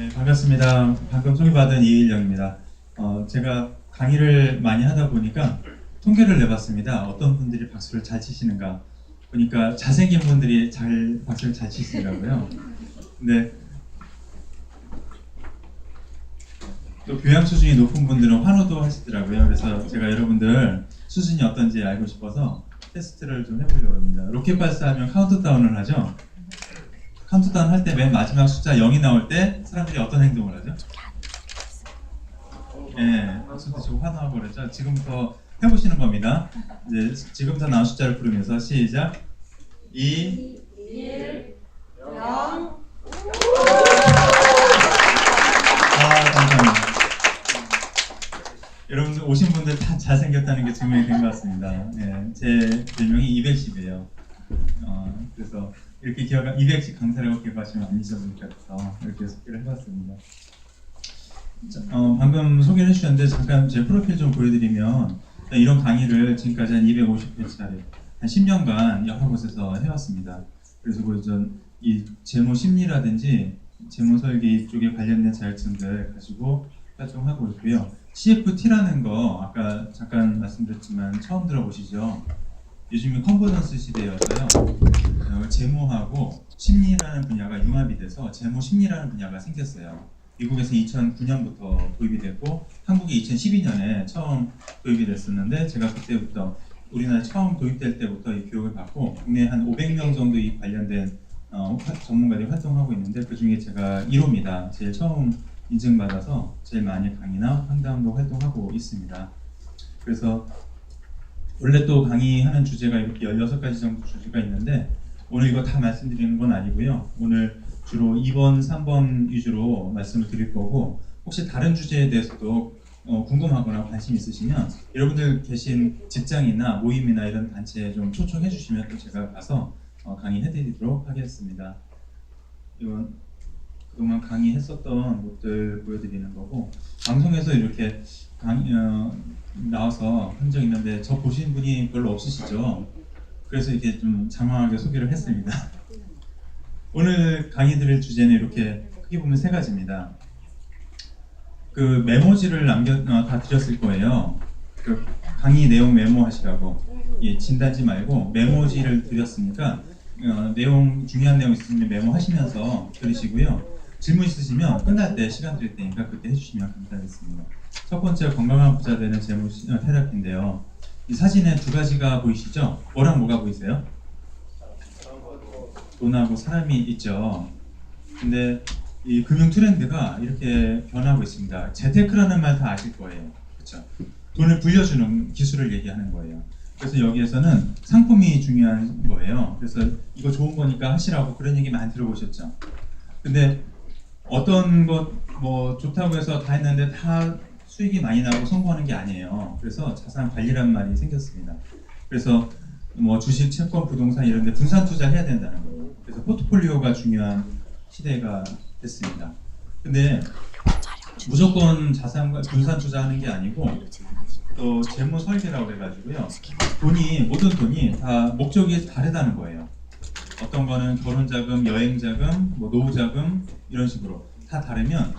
네, 반갑습니다. 방금 소개받은 이일영입니다. 제가 강의를 많이 하다 보니까 통계를 내봤습니다. 어떤 분들이 박수를 잘 치시는가 보니까 잘생긴 분들이 박수를 잘 치시더라고요. 근데 또 교양 수준이 높은 분들은 환호도 하시더라고요. 그래서 제가 여러분들 수준이 어떤지 알고 싶어서 테스트를 좀 해보려고 합니다. 로켓 발사하면 카운트다운을 하죠. 카운트다운 할 때 맨 마지막 숫자 0이 나올 때 사람들이 어떤 행동을 하죠? 예, 박수도 치고 환호하고 그러죠. 지금부터 해보시는 겁니다. 이제 지금부터 나온 숫자를 부르면서 시작. 2, 1, 0. 감사합니다. 여러분들 오신 분들 다 잘생겼다는 게 증명이 된 것 같습니다. 예, 제 별명이 210이에요. 그래서 이렇게 210 강사라고 기억하시면 안 잊어버릴 것 같아서 이렇게 소개를 해봤습니다. 방금 소개를 해주셨는데 잠깐 제 프로필 좀 보여드리면 이런 강의를 지금까지 한 250회차례 한 10년간 여러 곳에서 해왔습니다. 그래서 이 재무 심리라든지 재무 설계 쪽에 관련된 자격증들 가지고 활동하고 있고요. CFT라는 거 아까 잠깐 말씀드렸지만 처음 들어보시죠? 요즘이 컨버전스 시대여서요. 재무하고 심리라는 분야가 융합이 돼서 재무 심리라는 분야가 생겼어요. 미국에서 2009년부터 도입이 됐고 한국이 2012년에 처음 도입이 됐었는데 제가 그때부터 우리나라에 처음 도입될 때부터 이 교육을 받고 국내에 한 500명 정도 이 관련된 전문가들이 활동하고 있는데 그 중에 제가 1호입니다. 제일 처음 인증받아서 제일 많이 강의나 상담도 활동하고 있습니다. 그래서 원래 또 강의하는 주제가 이렇게 16가지 정도 주제가 있는데 오늘 이거 다 말씀드리는 건 아니고요. 오늘 주로 2번, 3번 위주로 말씀을 드릴 거고 혹시 다른 주제에 대해서도 궁금하거나 관심 있으시면 여러분들 계신 직장이나 모임이나 이런 단체에 좀 초청해 주시면 또 제가 가서 강의해 드리도록 하겠습니다. 이건 그동안 강의했었던 것들 보여드리는 거고 방송에서 이렇게 나와서 한 적 있는데 저 보신 분이 별로 없으시죠? 그래서 이렇게 좀 장황하게 소개를 했습니다. 오늘 강의 드릴 주제는 이렇게 크게 보면 세 가지입니다. 그 메모지를 다 드렸을 거예요. 그 강의 내용 메모하시라고. 예, 진단지 말고 메모지를 드렸으니까 내용 중요한 내용 있으면 메모하시면서 들으시고요. 질문 있으시면 끝날 때 시간 드릴 테니까 그때 해주시면 감사하겠습니다. 첫 번째 건강한 부자 되는 재무 테라피인데요. 이 사진에 두 가지가 보이시죠? 뭐랑 뭐가 보이세요? 돈하고 사람이 있죠. 근데 이 금융 트렌드가 이렇게 변하고 있습니다. 재테크라는 말 다 아실 거예요. 그렇죠? 돈을 불려주는 기술을 얘기하는 거예요. 그래서 여기에서는 상품이 중요한 거예요. 그래서 이거 좋은 거니까 하시라고 그런 얘기 많이 들어보셨죠? 근데 어떤 것 뭐 좋다고 해서 다 했는데 다 수익이 많이 나고 성공하는 게 아니에요. 그래서 자산 관리란 말이 생겼습니다. 그래서 뭐 주식, 채권, 부동산 이런 데 분산 투자해야 된다는 거예요. 그래서 포트폴리오가 중요한 시대가 됐습니다. 근데 무조건 자산과 분산 투자하는 게 아니고 또 재무 설계라고 해가지고요. 모든 돈이 다 목적이 다르다는 거예요. 어떤 거는 결혼 자금, 여행 자금, 뭐 노후 자금 이런 식으로 다 다르면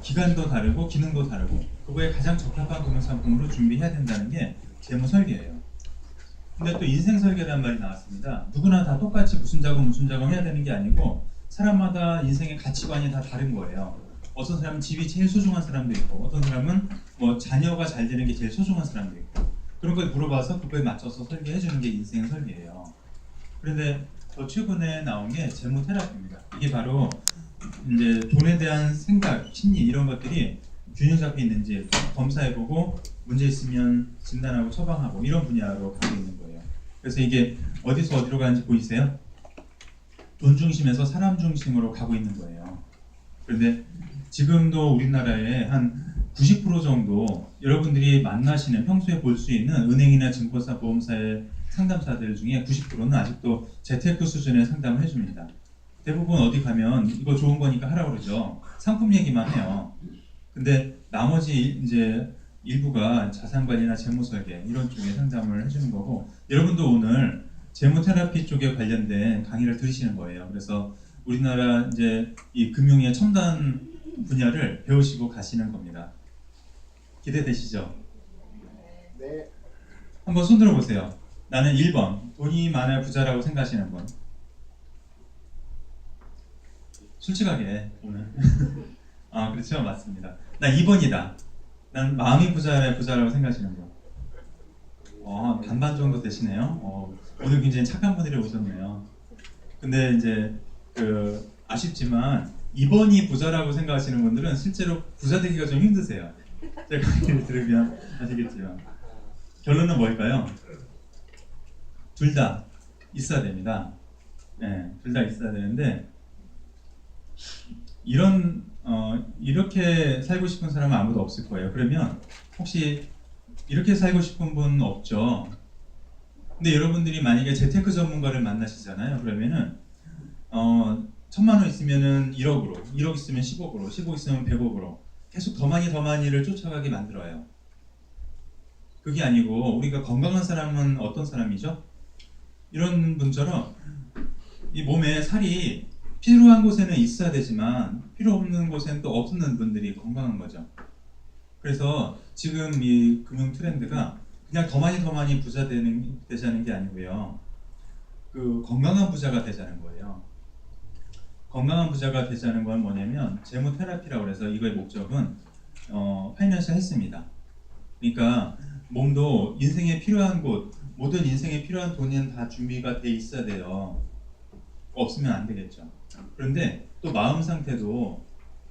기간도 다르고 기능도 다르고 그거에 가장 적합한 금융 상품으로 준비해야 된다는 게 재무 설계예요. 근데 또 인생 설계라는 말이 나왔습니다. 누구나 다 똑같이 무슨 자금 해야 되는 게 아니고 사람마다 인생의 가치관이 다 다른 거예요. 어떤 사람은 집이 제일 소중한 사람도 있고 어떤 사람은 뭐 자녀가 잘 되는 게 제일 소중한 사람도 있고 그런 걸 물어봐서 그거에 맞춰서 설계해 주는 게 인생 설계예요. 그런데 더 최근에 나온 게 재무 테라피입니다. 이게 바로 이제 돈에 대한 생각, 심리 이런 것들이 균형 잡혀 있는지 검사해보고 문제 있으면 진단하고 처방하고 이런 분야로 가고 있는 거예요. 그래서 이게 어디서 어디로 가는지 보이세요? 돈 중심에서 사람 중심으로 가고 있는 거예요. 그런데 지금도 우리나라에 한 90% 정도 여러분들이 만나시는 평소에 볼 수 있는 은행이나 증권사, 보험사의 상담사들 중에 90%는 아직도 재테크 수준의 상담을 해줍니다. 대부분 어디 가면 이거 좋은 거니까 하라고 그러죠. 상품 얘기만 해요. 근데 나머지 이제 일부가 자산관리나 재무설계 이런 쪽에 상담을 해주는 거고 여러분도 오늘 재무테라피 쪽에 관련된 강의를 들으시는 거예요. 그래서 우리나라 이제 이 금융의 첨단 분야를 배우시고 가시는 겁니다. 기대되시죠? 네. 한번 손 들어보세요. 나는 1번 돈이 많아야 부자라고 생각하시는 분. 솔직하게 오늘 아 그렇죠, 맞습니다. 나 2번이다. 난 마음이 부자라야 부자라고 생각하시는 분. 반반 정도 되시네요. 오늘 굉장히 착한 분들이 오셨네요. 근데 이제 아쉽지만 2번이 부자라고 생각하시는 분들은 실제로 부자 되기가 좀 힘드세요. 제가 얘기를 들으면 아시겠지만 결론은 뭘까요? 둘 다 있어야 됩니다. 네, 둘 다 있어야 되는데 이렇게 살고 싶은 사람은 아무도 없을 거예요. 그러면 혹시 이렇게 살고 싶은 분 없죠? 근데 여러분들이 만약에 재테크 전문가를 만나시잖아요. 그러면은 1,000만 원 있으면은 1억으로, 1억 있으면 10억으로, 10억 있으면 100억으로 계속 더 많이를 쫓아가게 만들어요. 그게 아니고 우리가 건강한 사람은 어떤 사람이죠? 이런 분처럼 이 몸에 살이 필요한 곳에는 있어야 되지만 필요 없는 곳에는 또 없는 분들이 건강한 거죠. 그래서 지금 이 금융 트렌드가 그냥 더 많이 부자 되자는 게 아니고요. 건강한 부자가 되자는 거예요. 건강한 부자가 되자는 건 뭐냐면 재무 테라피라고 해서 이거의 목적은 파이낸셜 헬스입니다. 그러니까 몸도 인생에 필요한 곳, 모든 인생에 필요한 돈은 다 준비가 돼 있어야 돼요. 없으면 안 되겠죠. 그런데 또 마음 상태도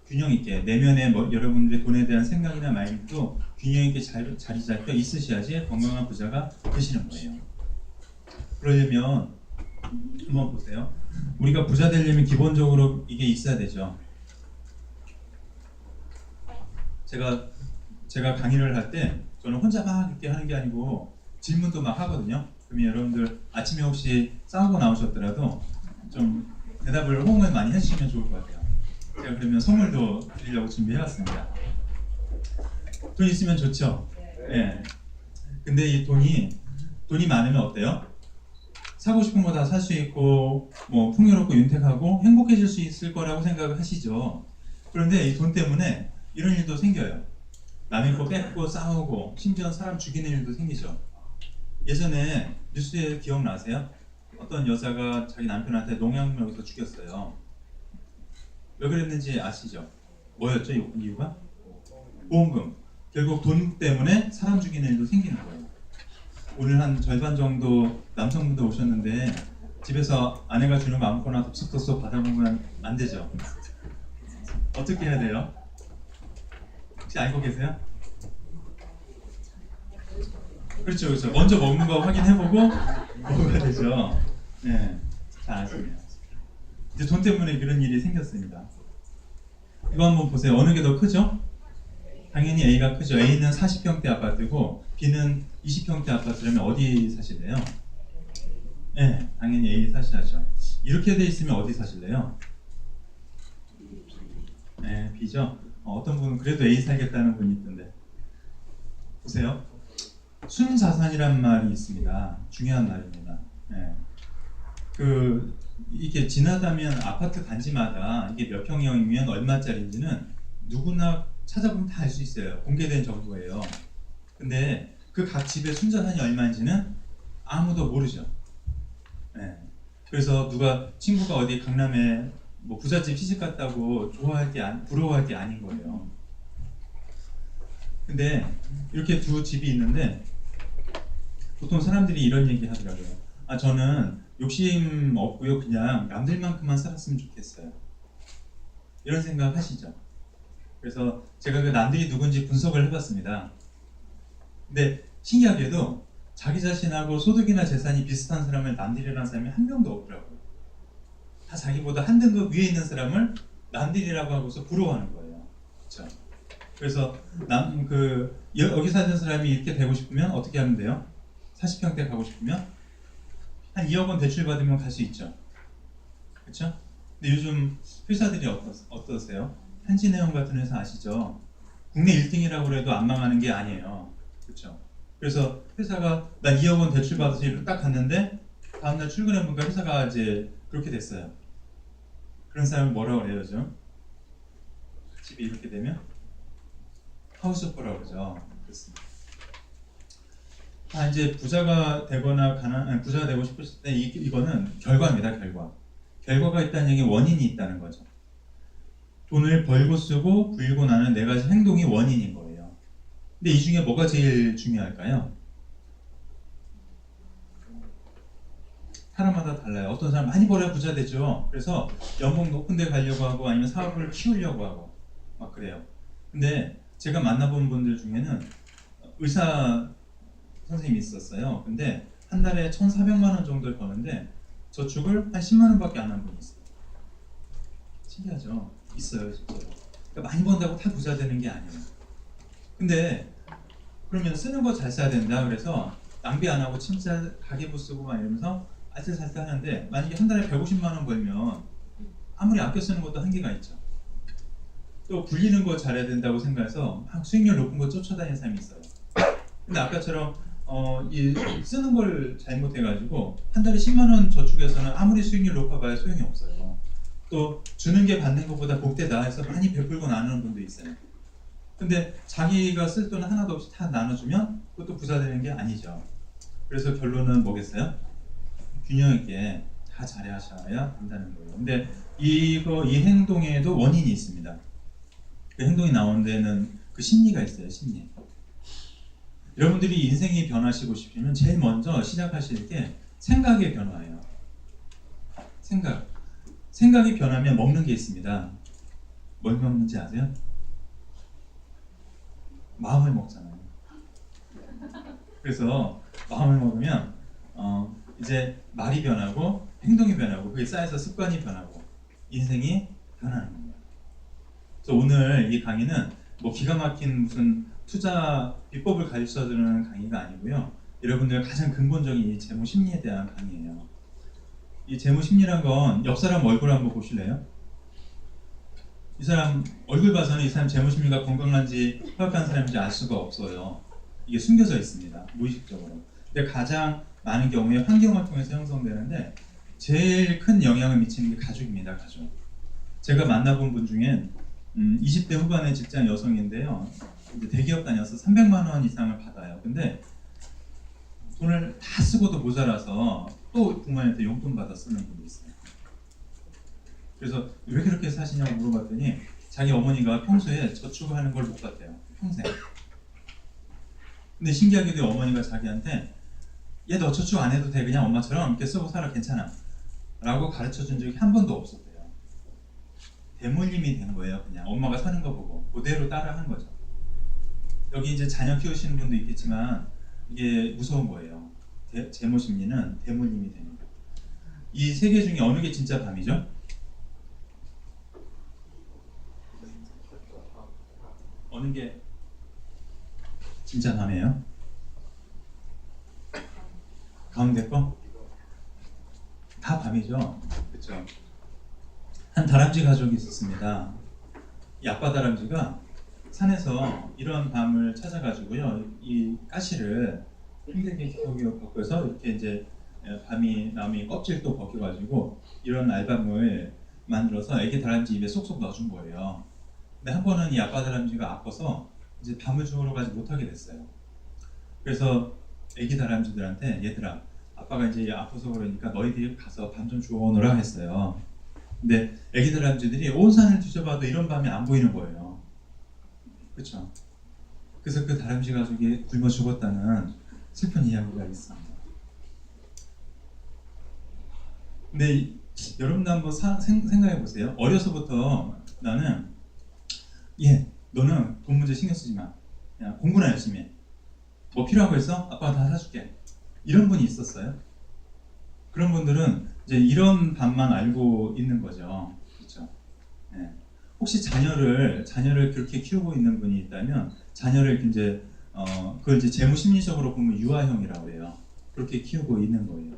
균형 있게 내면에 여러분들의 돈에 대한 생각이나 마인드도 균형 있게 자리 잡혀 있으셔야지 건강한 부자가 되시는 거예요. 그러려면 한번 보세요. 우리가 부자 되려면 기본적으로 이게 있어야 되죠. 제가 강의를 할 때 저는 혼자 막 이렇게 하는 게 아니고 질문도 막 하거든요. 그러면 여러분들 아침에 혹시 싸우고 나오셨더라도 좀 대답을 호응을 많이 해주시면 좋을 것 같아요. 제가 그러면 선물도 드리려고 준비해왔습니다. 돈 있으면 좋죠? 네. 근데 이 돈이 많으면 어때요? 사고 싶은 거 다 살 수 있고 뭐 풍요롭고 윤택하고 행복해질 수 있을 거라고 생각을 하시죠. 그런데 이 돈 때문에 이런 일도 생겨요. 남의 거 뺏고 싸우고 심지어 사람 죽이는 일도 생기죠. 예전에 뉴스에 기억나세요? 어떤 여자가 자기 남편한테 농약을 넣어서 죽였어요. 왜 그랬는지 아시죠? 뭐였죠 이유가? 보험금. 결국 돈 때문에 사람 죽이는 일도 생기는 거예요. 오늘 한 절반 정도 남성분들 오셨는데 집에서 아내가 주는 거 아무거나 덥석덥석 받아보면 안 되죠. 어떻게 해야 돼요? 혹시 알고 계세요? 그렇죠. 먼저 먹는 거 확인해보고 먹어야 되죠. 네, 잘 아시네요. 이제 돈 때문에 그런 일이 생겼습니다. 이거 한번 보세요. 어느 게 더 크죠? 당연히 A가 크죠. A는 40평대 아파트고 B는 20평대 아파트라면 어디 사실래요? 네, 당연히 A 사셔야죠. 이렇게 돼 있으면 어디 사실래요? 네, B죠. 어떤 분은 그래도 A 살겠다는 분이 있던데 보세요. 순자산이란 말이 있습니다. 중요한 말입니다. 네. 이게 지나다면 아파트 단지마다 이게 몇 평형이면 얼마짜리인지는 누구나 찾아보면 다 알 수 있어요. 공개된 정보예요. 근데 그 각 집의 순자산이 얼마인지는 아무도 모르죠. 네. 그래서 친구가 어디 강남에 뭐 부잣집 시집 갔다고 부러워할 게 아닌 거예요. 근데 이렇게 두 집이 있는데 보통 사람들이 이런 얘기 하더라고요. 저는 욕심 없고요. 그냥 남들만큼만 살았으면 좋겠어요. 이런 생각 하시죠? 그래서 제가 그 남들이 누군지 분석을 해봤습니다. 근데 신기하게도 자기 자신하고 소득이나 재산이 비슷한 사람을 남들이라는 사람이 한 명도 없더라고요. 다 자기보다 한 등급 위에 있는 사람을 남들이라고 하고서 부러워하는 거예요. 그렇죠? 그래서 여기 사는 사람이 이렇게 되고 싶으면 어떻게 하면 돼요? 40평대 가고 싶으면 한 2억 원 대출 받으면 갈 수 있죠. 그렇죠? 근데 요즘 회사들이 어떠세요? 한진해운 같은 회사 아시죠? 국내 1등이라고 해도 안 망하는 게 아니에요. 그렇죠? 그래서 회사가 난 2억 원 대출 받아서 이렇게 딱 갔는데 다음날 출근해보니까 회사가 이제 그렇게 됐어요. 그런 사람을 뭐라고 그래요, 요즘? 집이 이렇게 되면 하우스포라고 그러죠. 그렇습니다. 이제 부자가 되거나 부자가 되고 싶으실 때 이거는 결과입니다. 결과가 있다는 얘기는 원인이 있다는 거죠. 돈을 벌고 쓰고 불고 나는 네 가지 행동이 원인인 거예요. 근데 이 중에 뭐가 제일 중요할까요? 사람마다 달라요. 어떤 사람 많이 벌어야 부자 되죠. 그래서 연봉 높은 데 가려고 하고 아니면 사업을 키우려고 하고 막 그래요. 근데 제가 만나본 분들 중에는 의사 선생님이 있었어요. 근데 한 달에 1,400만 원 정도를 버는데 저축을 한 10만 원밖에 안 한 분이 있어요. 신기하죠? 있어요, 진짜로. 그러니까 많이 번다고 다 부자 되는 게 아니에요. 근데 그러면 쓰는 거 잘 써야 된다. 그래서 낭비 안 하고 진짜 가계부 쓰고 막 이러면서 알뜰살뜰 하는데 만약에 한 달에 150만 원 벌면 아무리 아껴 쓰는 것도 한계가 있죠. 또 굴리는 거 잘해야 된다고 생각해서 막 수익률 높은 거 쫓아다니는 사람이 있어요. 근데 아까처럼 이 쓰는 걸 잘못해가지고 한 달에 10만 원 저축해서는 아무리 수익률 높아봐야 소용이 없어요. 또 주는 게 받는 것보다 복되다 해서 많이 베풀고 나누는 분도 있어요. 근데 자기가 쓸 돈은 하나도 없이 다 나눠주면 그것도 부자 되는 게 아니죠. 그래서 결론은 뭐겠어요? 균형 있게 다 잘하셔야 된다는 거예요. 근데 이 행동에도 원인이 있습니다. 그 행동이 나오는 데는 그 심리가 있어요. 심리. 여러분들이 인생이 변화시고 싶으면 제일 먼저 시작하실 게 생각의 변화예요. 생각이 변하면 먹는 게 있습니다. 뭘 먹는지 아세요? 마음을 먹잖아요. 그래서 마음을 먹으면 이제 말이 변하고 행동이 변하고 그게 쌓여서 습관이 변하고 인생이 변하는 겁니다. 그래서 오늘 이 강의는 뭐 기가 막힌 무슨 투자 비법을 가르쳐주는 강의가 아니고요. 여러분들 가장 근본적인 이 재무 심리에 대한 강의예요. 이 재무 심리란 건 옆 사람 얼굴 한번 보실래요? 이 사람 얼굴 봐서는 이 사람 재무 심리가 건강한지 허약한 사람인지 알 수가 없어요. 이게 숨겨져 있습니다. 무의식적으로. 근데 가장 많은 경우에 환경을 통해서 형성되는데 제일 큰 영향을 미치는 게 가족입니다. 가족. 제가 만나본 분 중엔 20대 후반의 직장 여성인데요. 이제 대기업 다녀서 300만 원 이상을 받아요. 근데 돈을 다 쓰고도 모자라서 또 부모님한테 용돈 받아 쓰는 분도 있어요. 그래서 왜 그렇게 사시냐고 물어봤더니 자기 어머니가 평소에 저축하는 걸 못 봤대요. 평생. 근데 신기하게도 어머니가 자기한테 얘 너 저축 안 해도 돼. 그냥 엄마처럼 이렇게 쓰고 살아. 괜찮아. 라고 가르쳐준 적이 한 번도 없었대요. 대물림이 된 거예요. 그냥 엄마가 사는 거 보고 그대로 따라 한 거죠. 여기 이제 자녀 키우시는 분도 있겠지만 이게 무서운 거예요. 재무 심리는 대물림이 됩니다. 이 세 개 중에 어느 게 진짜 밤이죠? 어느 게 진짜 밤이에요? 가운데 거? 다 밤이죠. 그렇죠. 한 다람쥐 가족이 있었습니다. 이 아빠 다람쥐가 산에서 이런 밤을 찾아가지고요, 이 가시를 힘들게 벗겨서 이렇게 이제 밤이 나무 껍질도 벗겨가지고 이런 알밤을 만들어서 애기 다람쥐 입에 쏙쏙 넣어준 거예요. 근데 한 번은 이 아빠 다람쥐가 아파서 이제 밤을 주우러 가지 못하게 됐어요. 그래서 애기 다람쥐들한테 얘들아, 아빠가 이제 아파서 그러니까 너희들이 가서 밤 좀 주워오너라 했어요. 근데 애기 다람쥐들이 온 산을 뒤져봐도 이런 밤이 안 보이는 거예요. 그렇죠? 그래서 그 다람쥐 가족이 굶어 죽었다는 슬픈 이야기가 있습니다. 근데 여러분도 한번 생각해 보세요. 어려서부터 나는 너는 돈 문제 신경 쓰지 마. 그냥 공부나 열심히 해. 뭐 필요한 거 있어? 아빠가 다 사줄게. 이런 분이 있었어요. 그런 분들은 이제 이런 밤만 알고 있는 거죠. 그렇죠? 네. 혹시 자녀를 그렇게 키우고 있는 분이 있다면 자녀를 이제 그걸 이제 재무 심리적으로 보면 유아형이라고 해요. 그렇게 키우고 있는 거예요.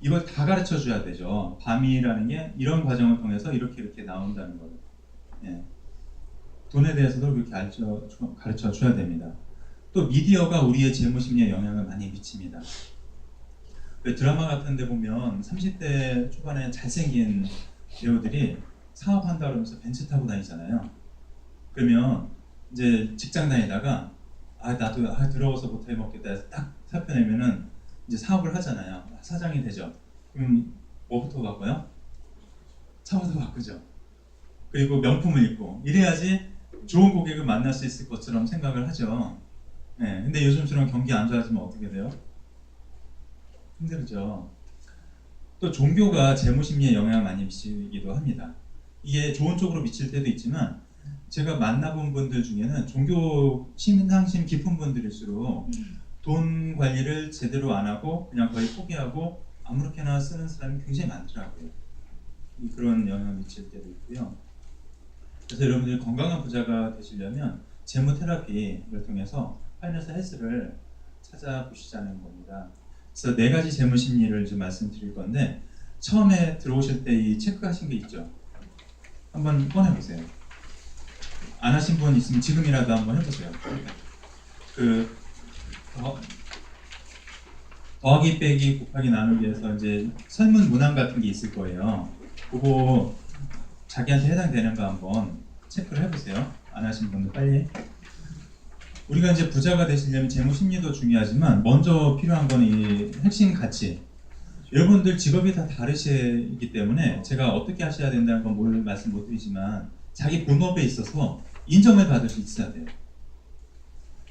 이걸 다 가르쳐 줘야 되죠. 밤이라는 게 이런 과정을 통해서 이렇게 나온다는 거예요. 예. 돈에 대해서도 그렇게 가르쳐 줘야 됩니다. 또 미디어가 우리의 재무 심리에 영향을 많이 미칩니다. 드라마 같은 데 보면 30대 초반에 잘생긴 배우들이 사업한다 그러면서 벤츠 타고 다니잖아요. 그러면 이제 직장 다니다가 나도 더러워서 못 해먹겠다 해서 딱 사표 내면은 이제 사업을 하잖아요. 사장이 되죠. 그럼 뭐부터 바꿔요? 차부터 바꾸죠. 그리고 명품을 입고 이래야지 좋은 고객을 만날 수 있을 것처럼 생각을 하죠. 네, 근데 요즘처럼 경기 안 좋아지면 어떻게 돼요? 힘들죠. 또 종교가 재무 심리에 영향을 많이 미치기도 합니다. 이게 좋은 쪽으로 미칠 때도 있지만 제가 만나본 분들 중에는 종교 신앙심 깊은 분들일수록 돈 관리를 제대로 안 하고 그냥 거의 포기하고 아무렇게나 쓰는 사람이 굉장히 많더라고요. 그런 영향을 미칠 때도 있고요. 그래서 여러분들이 건강한 부자가 되시려면 재무 테라피를 통해서 파이낸스 헬스를 찾아보시자는 겁니다. 그래서 4가지 재무 심리를 좀 말씀드릴 건데 처음에 들어오실 때 이 체크하신 게 있죠. 한번 꺼내보세요. 안 하신 분 있으면 지금이라도 한번 해보세요. 그 더하기 빼기 곱하기 나누기에서 이제 설문 문항 같은 게 있을 거예요. 그거 자기한테 해당되는 거 한번 체크를 해보세요. 안 하신 분들 빨리. 우리가 이제 부자가 되시려면 재무 심리도 중요하지만 먼저 필요한 거는 이 핵심 가치. 여러분들 직업이 다 다르시기 때문에 제가 어떻게 하셔야 된다는 건 말씀 못 드리지만 자기 본업에 있어서 인정을 받을 수 있어야 돼요.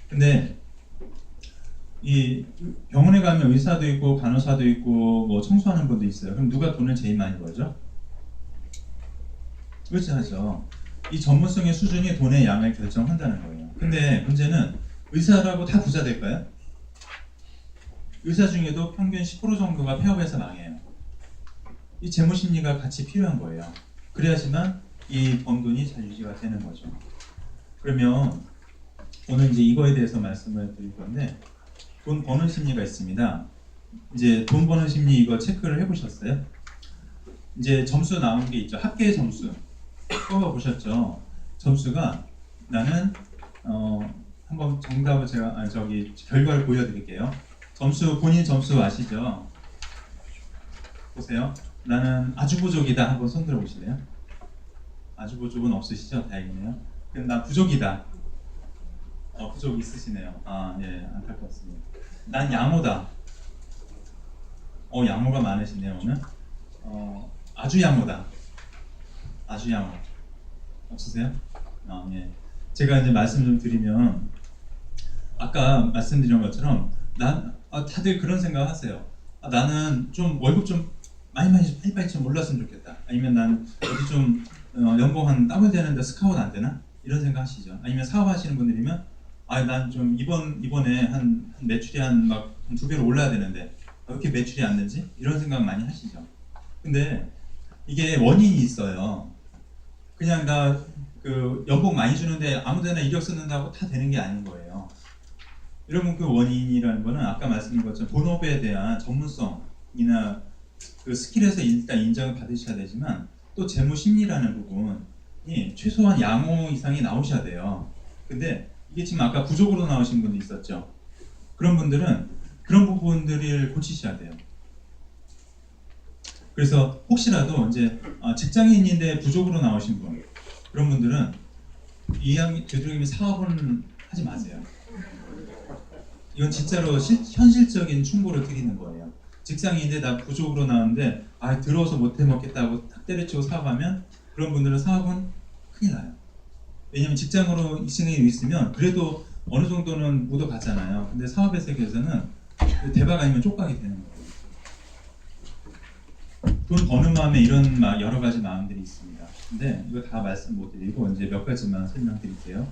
근데 이 병원에 가면 의사도 있고 간호사도 있고 뭐 청소하는 분도 있어요. 그럼 누가 돈을 제일 많이 벌죠? 그렇지 않죠. 이 전문성의 수준이 돈의 양을 결정한다는 거예요. 근데 문제는 의사라고 다 부자 될까요? 의사 중에도 평균 10% 정도가 폐업해서 망해요. 이 재무 심리가 같이 필요한 거예요. 그래야지만 이 번 돈이 잘 유지가 되는 거죠. 그러면 오늘 이제 이거에 대해서 말씀을 드릴 건데 돈 버는 심리가 있습니다. 이제 돈 버는 심리 이거 체크를 해보셨어요? 이제 점수 나온 게 있죠. 합계 점수 뽑아보셨죠? 점수가 나는 한번 정답을 제가 결과를 보여드릴게요. 점수 본인 점수 아시죠? 보세요. 나는 아주 부족이다. 한번 손들어 보실래요? 아주 부족은 없으시죠? 다행이네요. 그럼 난 부족이다. 부족 있으시네요. 예, 안타깝습니다. 난 양호다. 양호가 많으시네요 오늘. 아주 양호다. 아주 양호. 없으세요? 예. 제가 이제 말씀 좀 드리면 아까 말씀드린 것처럼 다들 그런 생각 하세요. 나는 좀 월급 좀 많이 빨리빨리 좀 올랐으면 좋겠다. 아니면 난 어디 좀 연봉 한 더블 되는데 스카웃 안 되나? 이런 생각 하시죠. 아니면 사업하시는 분들이면 난 좀 이번에 한 매출이 한 2배로 올라야 되는데 왜 이렇게 매출이 안 되지? 이런 생각 많이 하시죠. 근데 이게 원인이 있어요. 그냥 나 그 연봉 많이 주는데 아무데나 이력 쓰는다고 다 되는 게 아닌 거예요. 여러분 그 원인이라는 거는 아까 말씀드린 것처럼 본업에 대한 전문성이나 그 스킬에서 일단 인정을 받으셔야 되지만 또 재무 심리라는 부분이 최소한 양호 이상이 나오셔야 돼요. 근데 이게 지금 아까 부족으로 나오신 분도 있었죠. 그런 분들은 그런 부분들을 고치셔야 돼요. 그래서 혹시라도 이제 직장인인데 부족으로 나오신 분 그런 분들은 되도록이면 사업은 하지 마세요. 이건 진짜로 현실적인 충고를 드리는 거예요. 직장인인데 나 부족으로 나왔는데 들어서 못 해먹겠다고 탁 때려치고 사업하면 그런 분들은 사업은 큰일 나요. 왜냐면 직장으로 이승에 있으면 그래도 어느 정도는 묻어가잖아요. 근데 사업의 세계에서는 대박 아니면 쪽박이 되는 거예요. 돈 버는 마음에 이런 여러 가지 마음들이 있습니다. 근데 이거 다 말씀 못 드리고 이제 몇 가지만 설명드릴게요.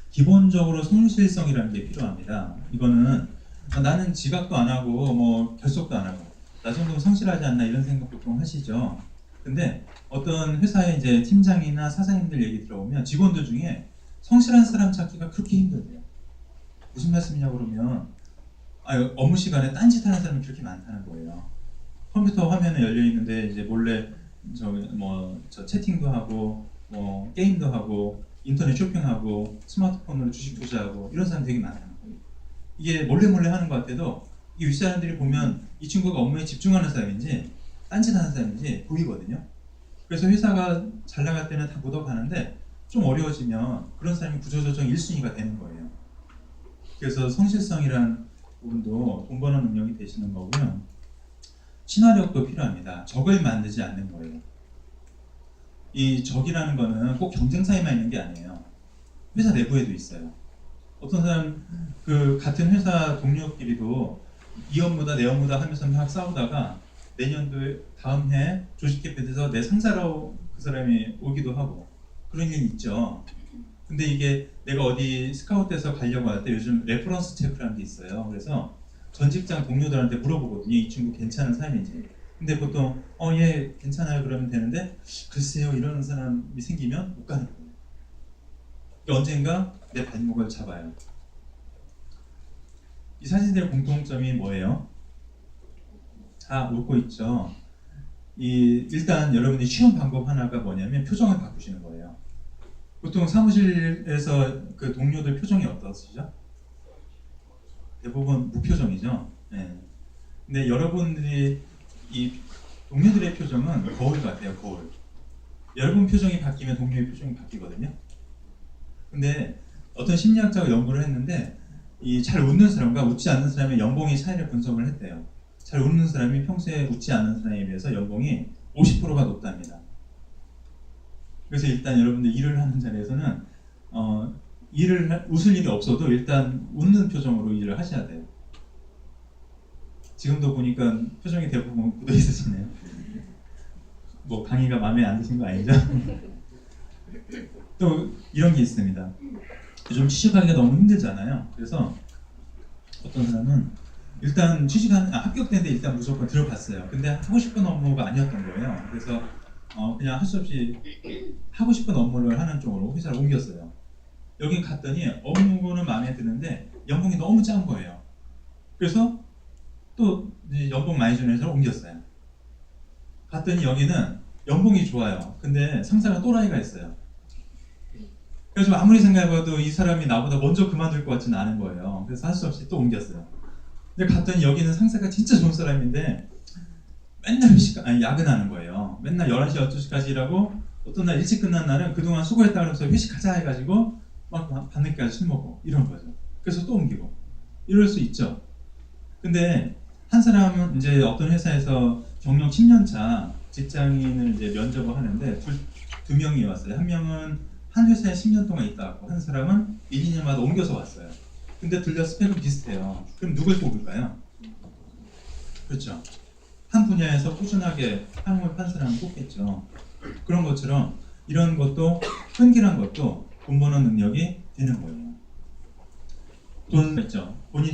기본적으로 성실성이라는 게 필요합니다. 이거는 나는 지각도 안 하고 뭐 결석도 안 하고 나 정도면 성실하지 않나 이런 생각 보통 하시죠. 근데 어떤 회사의 이제 팀장이나 사장님들 얘기 들어보면 직원들 중에 성실한 사람 찾기가 그렇게 힘들대요. 무슨 말씀이냐고 그러면 업무 시간에 딴짓하는 사람이 그렇게 많다는 거예요. 컴퓨터 화면에 열려 있는데 이제 몰래 저 채팅도 하고 뭐 게임도 하고 인터넷 쇼핑하고 스마트폰으로 주식 투자하고 이런 사람 되게 많아요. 이게 몰래 하는 것 같아도 이 윗사람들이 보면 이 친구가 업무에 집중하는 사람인지 딴짓하는 사람인지 보이거든요. 그래서 회사가 잘 나갈 때는 다 묻어가는데 좀 어려워지면 그런 사람이 구조조정 1순위가 되는 거예요. 그래서 성실성이란 부분도 돈 버는 능력이 되시는 거고요. 친화력도 필요합니다. 적을 만들지 않는 거예요. 이 적이라는 거는 꼭 경쟁사에만 있는 게 아니에요. 회사 내부에도 있어요. 어떤 사람 그 같은 회사 동료끼리도 이 업무다 내 업무다 하면서 막 싸우다가 내년도 다음 해 조직 개편돼서 내 상사로 그 사람이 오기도 하고 그런 일이 있죠. 근데 이게 내가 어디 스카우트해서 가려고 할 때 요즘 레퍼런스 체크라는 게 있어요. 그래서 전 직장 동료들한테 물어보거든요. 이 친구 괜찮은 사람인지. 근데 보통 얘 괜찮아요 그러면 되는데 글쎄요 이런 사람이 생기면 못 가는 거예요. 언젠가 내 발목을 잡아요. 이 사진들의 공통점이 뭐예요? 다 웃고 있죠. 일단 여러분이 쉬운 방법 하나가 뭐냐면 표정을 바꾸시는 거예요. 보통 사무실에서 그 동료들 표정이 어떠시죠? 대부분 무표정이죠. 네. 근데 여러분들이 이 동료들의 표정은 거울 같아요. 거울. 여러분 표정이 바뀌면 동료의 표정이 바뀌거든요. 근데 어떤 심리학자가 연구를 했는데 이 잘 웃는 사람과 웃지 않는 사람의 연봉의 차이를 분석을 했대요. 잘 웃는 사람이 평소에 웃지 않는 사람에 비해서 연봉이 50%가 높답니다. 그래서 일단 여러분들 일을 하는 자리에서는 웃을 일이 없어도 일단 웃는 표정으로 일을 하셔야 돼요. 지금도 보니까 표정이 대부분 굳어 있으시네요. 뭐 강의가 마음에 안 드신 거 아니죠? 또 이런 게 있습니다. 요즘 취직하기가 너무 힘들잖아요. 그래서 어떤 사람은 일단 합격되는데 일단 무조건 들어갔어요. 근데 하고 싶은 업무가 아니었던 거예요. 그래서 그냥 할 수 없이 하고 싶은 업무를 하는 쪽으로 회사를 옮겼어요. 여기 갔더니 업무는 마음에 드는데 연봉이 너무 작은 거예요. 그래서 또 이제 연봉 많이 주는 회사로 옮겼어요. 갔더니 여기는 연봉이 좋아요. 근데 상사가 또라이가 있어요. 그래서 아무리 생각해봐도 이 사람이 나보다 먼저 그만둘 것 같지는 않은 거예요. 그래서 할 수 없이 또 옮겼어요. 근데 갔더니 여기는 상사가 진짜 좋은 사람인데 맨날 야근하는 거예요. 맨날 11시, 12시까지 일하고 어떤 날 일찍 끝난 날은 그동안 수고했다 그러면서 회식하자 해가지고 막 밤늦게까지 술 먹고 이런 거죠. 그래서 또 옮기고 이럴 수 있죠. 근데 한 사람은 이제 어떤 회사에서 경력 10년차 직장인을 이제 면접을 하는데 두 명이 왔어요. 한 명은 한 회사에 10년 동안 있다 왔고 한 사람은 1, 2년마다 옮겨서 왔어요. 근데 둘 다 스펙은 비슷해요. 그럼 누굴 뽑을까요? 그렇죠. 한 분야에서 꾸준하게 향후를 판 사람을 뽑겠죠. 그런 것처럼 이런 것도 끈기란 것도 돈 버는 능력이 되는 거예요. 돈 있죠. 본인